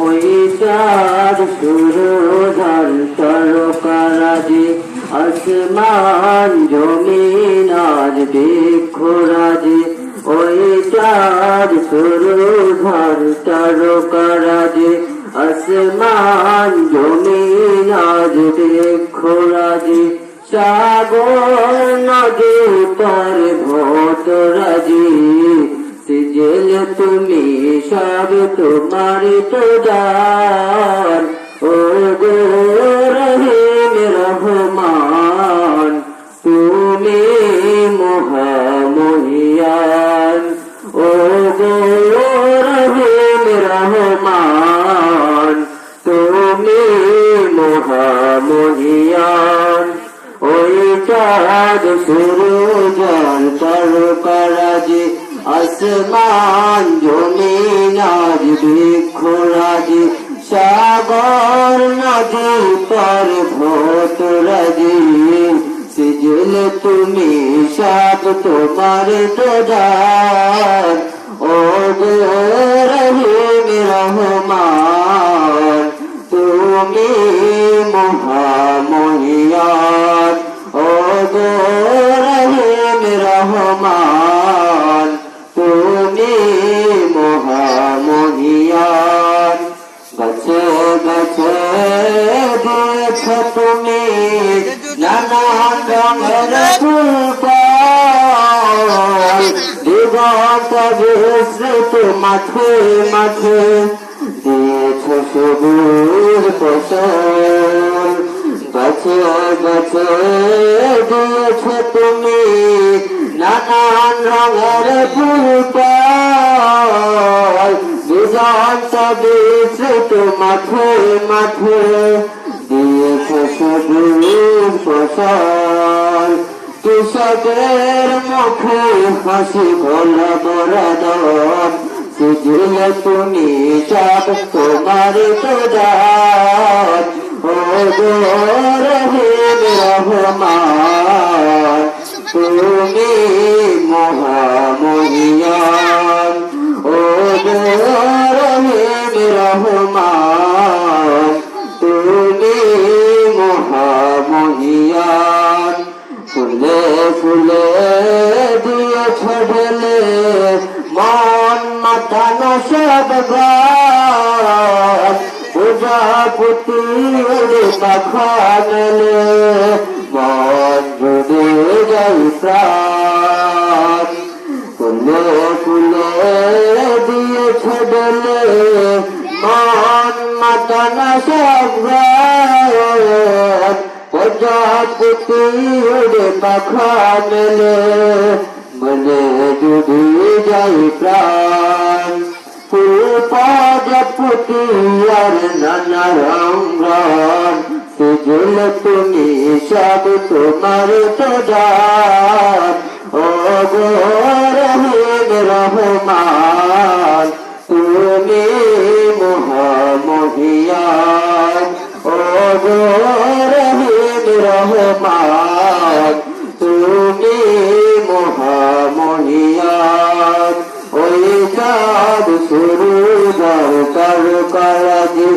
ওই চাঁদ সুরধার তারকারাজি আসমান জমিন আজ বৃক্ষরাজি ওই চাঁদ সুরধার তারকারাজি আসমান জমিন আজ বৃক্ষরাজি সাগর নদী পার ভোতরাজি সিজল তুমি সব তোমার তো দান ও গো রহিম রহমান তুমি মহামহিয়ান ও গো রহিম রহমান তুমি মহামহিয়ান ওই চাঁদ সূরজ তারকারাজি আসমান জমিন আজ বৃক্ষরাজি সাগর নদী পার ভোতরাজি সিজল তুমি সব তোমার তো দান ও গো রহিম রহমান তুমি মহামহিয়ান ও গো রহিম রহমান তুমি মহামহিয়ান গছে গছে দিয়েছ তুমি নানান রঙের ফুল দিগন্ত বিস্তৃত মাঠে মাঠে দিয়েছ সবুজ ফসল গছে গছে দিয়েছ তুমি নানান রঙের ফুল দিগন্ত বিস্তৃত মাঠে মাঠে দিয়েছ সবুজ ফসল কৃষকের মুখে হাসি ভোলা বরাদন সিজল তুমি সব তোমার তো দান ও গো রহিম রহমান তুমি মহামহিয়ান ও গো রহিম রহমান তুমি মহামহিয়ান ফুলে ফুলে দিয়েছ ঢেলে মন মাতানো সব গান প্রজাপতি পাখা মেলে মন জুড়ে যাই প্রাণ ফুলে ফুলে দিয়েছ ঢেলে মন মাতানো সব গান প্রজাপতি পাখা মেলে মনে ডুবে যাই প্রাণ প্রজাপতি আর নানা রঙ্গন সিজল তুমি সব তোমার তো দান ও গো রহিম রহমান তুমি মহামহিয়ান ও গো রহিম রহমান তুমি মহামহিয়ান ওই চাঁদ সূরজ তারকারাজি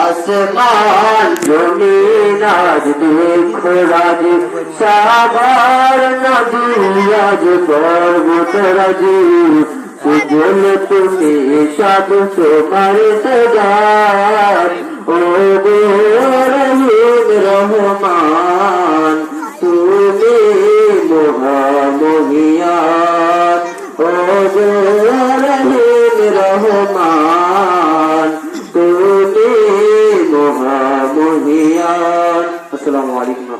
আসমান জমিন আজ বৃক্ষরাজি সাগর নদী আজ পর্বতরাজি সিজল তুমি সব তোমার তো দান ও গো রহিম রহমান তুমি মহামহিয়ান ও গো রহিম রহমান তুমি মহামহিয়ান। আসসালামু আলাইকুম।